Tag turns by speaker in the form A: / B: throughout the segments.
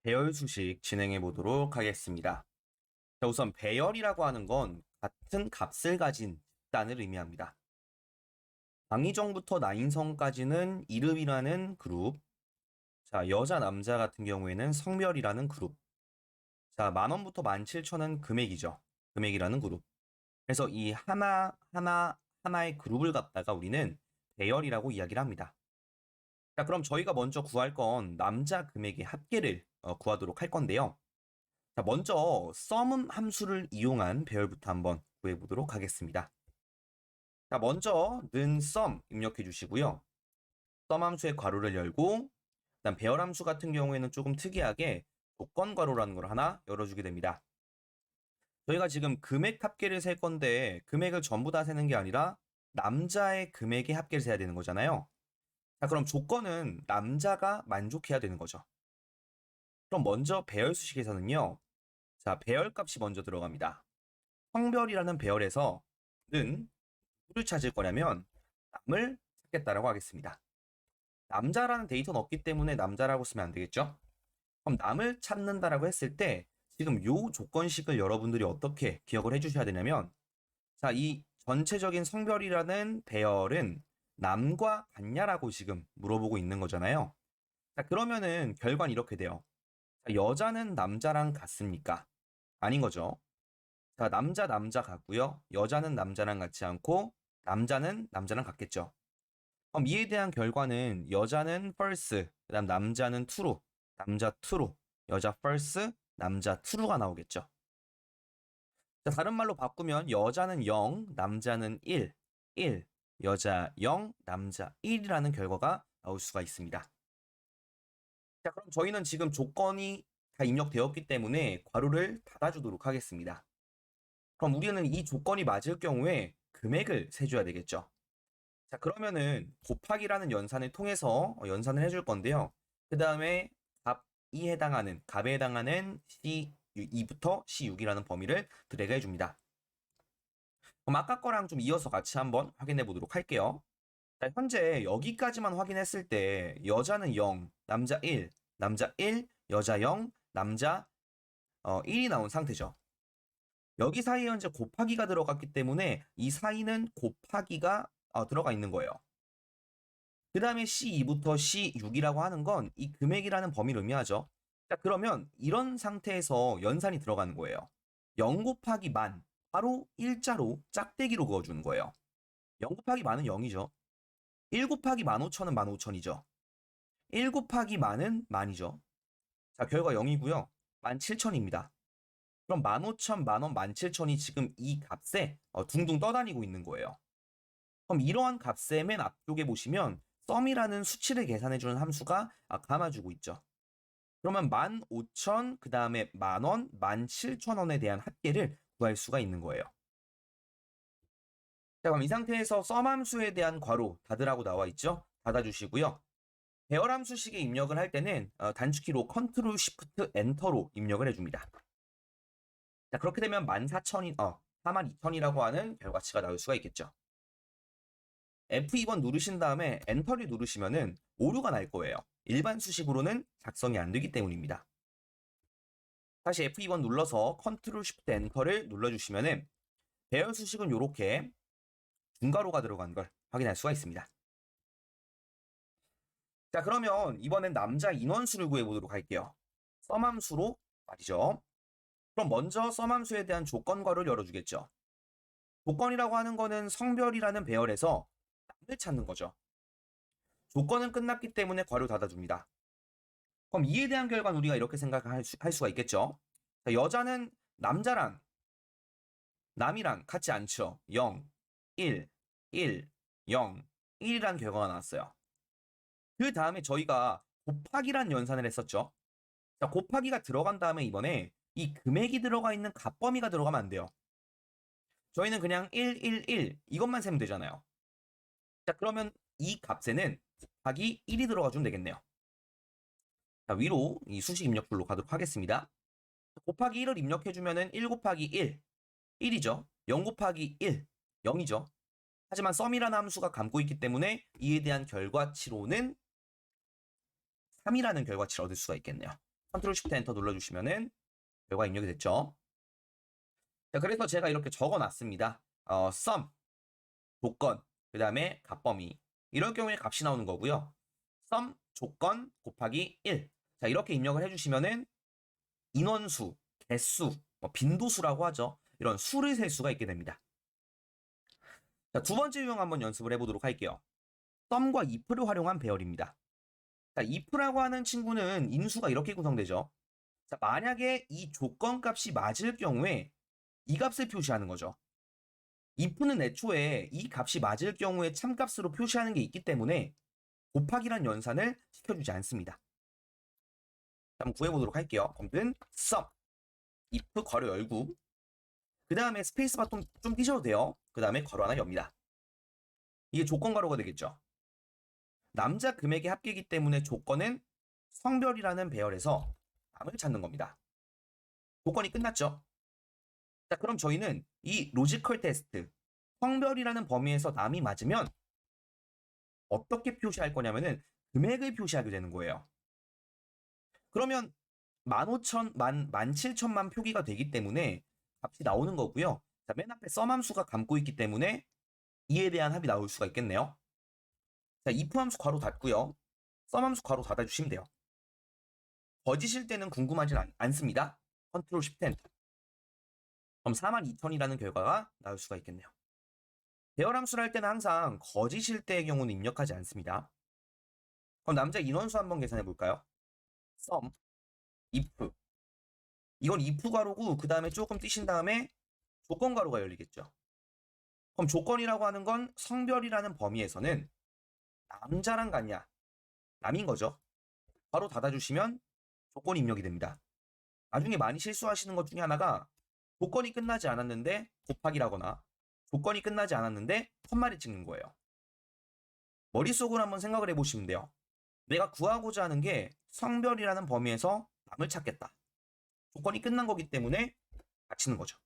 A: 배열 수식 진행해 보도록 하겠습니다. 자, 우선 배열이라고 하는 건 같은 값을 가진 집단을 의미합니다. 강의정부터 나인성까지는 이름이라는 그룹, 자, 여자, 남자 같은 경우에는 성별이라는 그룹, 자, 10,000원부터 17,000원 금액이죠. 금액이라는 그룹. 그래서 이 하나의 그룹을 갖다가 우리는 배열이라고 이야기를 합니다. 자, 그럼 저희가 먼저 구할 건 남자 금액의 합계를 구하도록 할 건데요. 자, 먼저 sum 함수를 이용한 배열부터 한번 구해보도록 하겠습니다. 자, 먼저 는 sum 입력해 주시고요. sum 함수의 괄호를 열고 그다음 배열 함수 같은 경우에는 조금 특이하게 조건 괄호라는 걸 하나 열어주게 됩니다. 저희가 지금 금액 합계를 셀 건데 금액을 전부 다 세는 게 아니라 남자의 금액의 합계를 세야 되는 거잖아요. 자, 그럼 조건은 남자가 만족해야 되는 거죠. 그럼 먼저 배열 수식에서는요. 자, 배열 값이 먼저 들어갑니다. 성별이라는 배열에서 는 누구를 찾을 거냐면 남을 찾겠다라고 하겠습니다. 남자라는 데이터는 없기 때문에 남자라고 쓰면 안 되겠죠? 그럼 남을 찾는다라고 했을 때 지금 요 조건식을 여러분들이 어떻게 기억을 해주셔야 되냐면 자, 이 전체적인 성별이라는 배열은 남과 같냐라고 지금 물어보고 있는 거잖아요. 자, 그러면은 결과는 이렇게 돼요. 자, 여자는 남자랑 같습니까? 아닌 거죠. 자, 남자 같고요. 여자는 남자랑 같지 않고 남자는 남자랑 같겠죠. 그럼 이에 대한 결과는 여자는 false, 그다음 남자는 true, 남자 true, 여자 false, 남자 true가 나오겠죠. 자, 다른 말로 바꾸면 여자는 0, 남자는 1, 1, 여자 0, 남자 1이라는 결과가 나올 수가 있습니다. 자, 그럼 저희는 지금 조건이 다 입력되었기 때문에 괄호를 닫아주도록 하겠습니다. 그럼 우리는 이 조건이 맞을 경우에 금액을 세줘야 되겠죠. 자, 그러면은 곱하기라는 연산을 통해서 연산을 해줄 건데요. 그 다음에 값에 해당하는 C2부터 C6이라는 범위를 드래그 해줍니다. 그럼 아까 거랑 좀 이어서 같이 한번 확인해 보도록 할게요. 자, 현재 여기까지만 확인했을 때 여자는 0, 남자 1, 남자 1, 여자 0, 남자 1이 나온 상태죠. 여기 사이에 현재 곱하기가 들어갔기 때문에 이 사이는 곱하기가 들어가 있는 거예요. 그 다음에 C2부터 C6이라고 하는 건 이 금액이라는 범위를 의미하죠. 자, 그러면 이런 상태에서 연산이 들어가는 거예요. 0 곱하기 만, 바로 일자로 짝대기로 그어주는 거예요. 0 곱하기 만은 0이죠. 1 곱하기 15,000은 15,000이죠. 1 곱하기 만은 만이죠. 자, 결과 0이고요. 17,000입니다. 그럼 15,000, 만원, 17,000이 지금 이 값에 둥둥 떠다니고 있는 거예요. 그럼 이러한 값의 맨 앞쪽에 보시면 sum이라는 수치를 계산해주는 함수가 감아주고 있죠. 그러면 15,000, 그 다음에 만원, 17,000원에 대한 합계를 구할 수가 있는 거예요. 자, 그럼 이 상태에서 sum 함수에 대한 괄호 닫으라고 나와 있죠? 닫아주시고요. 배열 함수식에 입력을 할 때는 단축키로 Ctrl Shift Enter로 입력을 해줍니다. 자, 그렇게 되면 42,000이라고 하는 결과치가 나올 수가 있겠죠. F2번 누르신 다음에 엔터를 누르시면은 오류가 날 거예요. 일반 수식으로는 작성이 안 되기 때문입니다. 다시 F2번 눌러서 Ctrl Shift 엔터를 눌러주시면은 배열 수식은 이렇게 중괄호가 들어간 걸 확인할 수가 있습니다. 자, 그러면 이번엔 남자 인원수를 구해보도록 할게요. sum 함수로 말이죠. 그럼 먼저 sum 함수에 대한 조건 괄호를 열어주겠죠. 조건이라고 하는 거는 성별이라는 배열에서 남을 찾는 거죠. 조건은 끝났기 때문에 괄호 닫아줍니다. 그럼 이에 대한 결과는 우리가 이렇게 생각할 수가 있겠죠. 자, 여자는 남이랑 같지 않죠. 0, 1, 1, 0, 1이라는 결과가 나왔어요. 그 다음에 저희가 곱하기란 연산을 했었죠. 자, 곱하기가 들어간 다음에 이번에 이 금액이 들어가 있는 값범위가 들어가면 안 돼요. 저희는 그냥 1, 1, 1 이것만 세면 되잖아요. 자, 그러면 이 값에는 곱하기 1이 들어가 주면 되겠네요. 자, 위로 이 수식 입력줄로 가도록 하겠습니다. 곱하기 1을 입력해주면은 1 곱하기 1, 1이죠. 0 곱하기 1, 0이죠. 하지만 sum이라는 함수가 감고 있기 때문에 이에 대한 결과치로는 3이라는 결과치를 얻을 수가 있겠네요. 컨트롤 쉬프트 엔터 눌러주시면은 결과 입력이 됐죠. 자, 그래서 제가 이렇게 적어놨습니다. sum, 조건, 그 다음에 값범위. 이럴 경우에 값이 나오는 거고요. sum, 조건, 곱하기 1. 자, 이렇게 입력을 해주시면은 인원수, 개수, 빈도수라고 하죠. 이런 수를 셀 수가 있게 됩니다. 자, 두 번째 유형 한번 연습을 해보도록 할게요. sum과 if를 활용한 배열입니다. 자, if라고 하는 친구는 인수가 이렇게 구성되죠. 자, 만약에 이 조건 값이 맞을 경우에 이 값을 표시하는 거죠. if는 애초에 이 값이 맞을 경우에 참값으로 표시하는 게 있기 때문에 곱하기란 연산을 시켜주지 않습니다. 한번 구해보도록 할게요. 아무튼 sum, if 괄호 열고 그 다음에 스페이스바 좀 띄셔도 돼요. 그 다음에 괄호 하나 엽니다. 이게 조건 괄호가 되겠죠. 남자 금액의 합계이기 때문에 조건은 성별이라는 배열에서 남을 찾는 겁니다. 조건이 끝났죠. 자, 그럼 저희는 이 로지컬 테스트, 성별이라는 범위에서 남이 맞으면 어떻게 표시할 거냐면은 금액을 표시하게 되는 거예요. 그러면 17,000만 표기가 되기 때문에 값이 나오는 거고요. 자, 맨 앞에 sum 함수가 감고 있기 때문에 이에 대한 합이 나올 수가 있겠네요. 자, if 함수 괄호 닫고요. sum 함수 괄호 닫아주시면 돼요. 거짓일 때는 궁금하진 않습니다. 컨트롤 쉬프트 엔터. 그럼 42,000이라는 결과가 나올 수가 있겠네요. 배열 함수를 할 때는 항상 거짓일 때의 경우는 입력하지 않습니다. 그럼 남자 인원수 한번 계산해 볼까요? sum, if. 이건 if 괄호고 그 다음에 조금 띄신 다음에 조건 괄호가 열리겠죠. 그럼 조건이라고 하는 건 성별이라는 범위에서는 남자랑 같냐? 남인 거죠. 바로 닫아주시면 조건이 입력이 됩니다. 나중에 많이 실수하시는 것 중에 하나가 조건이 끝나지 않았는데 곱하기라거나 조건이 끝나지 않았는데 텄말이 찍는 거예요. 머릿속으로 한번 생각을 해보시면 돼요. 내가 구하고자 하는 게 성별이라는 범위에서 남을 찾겠다. 조건이 끝난 거기 때문에 닫히는 거죠.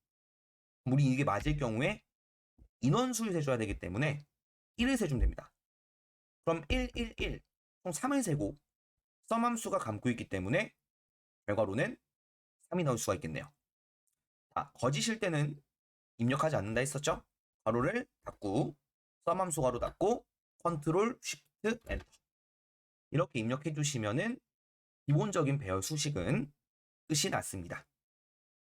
A: 우리 이게 맞을 경우에 인원수를 세줘야 되기 때문에 1을 세주면 됩니다. 그럼 1, 1, 1, 총 3을 세고 sum 함수가 감고 있기 때문에 결과로는 3이 나올 수가 있겠네요. 자, 거짓일 때는 입력하지 않는다 했었죠? 괄호를 닫고 sum 함수 괄호 닫고 컨트롤 쉬프트 엔터 이렇게 입력해 주시면은 기본적인 배열 수식은 끝이 났습니다.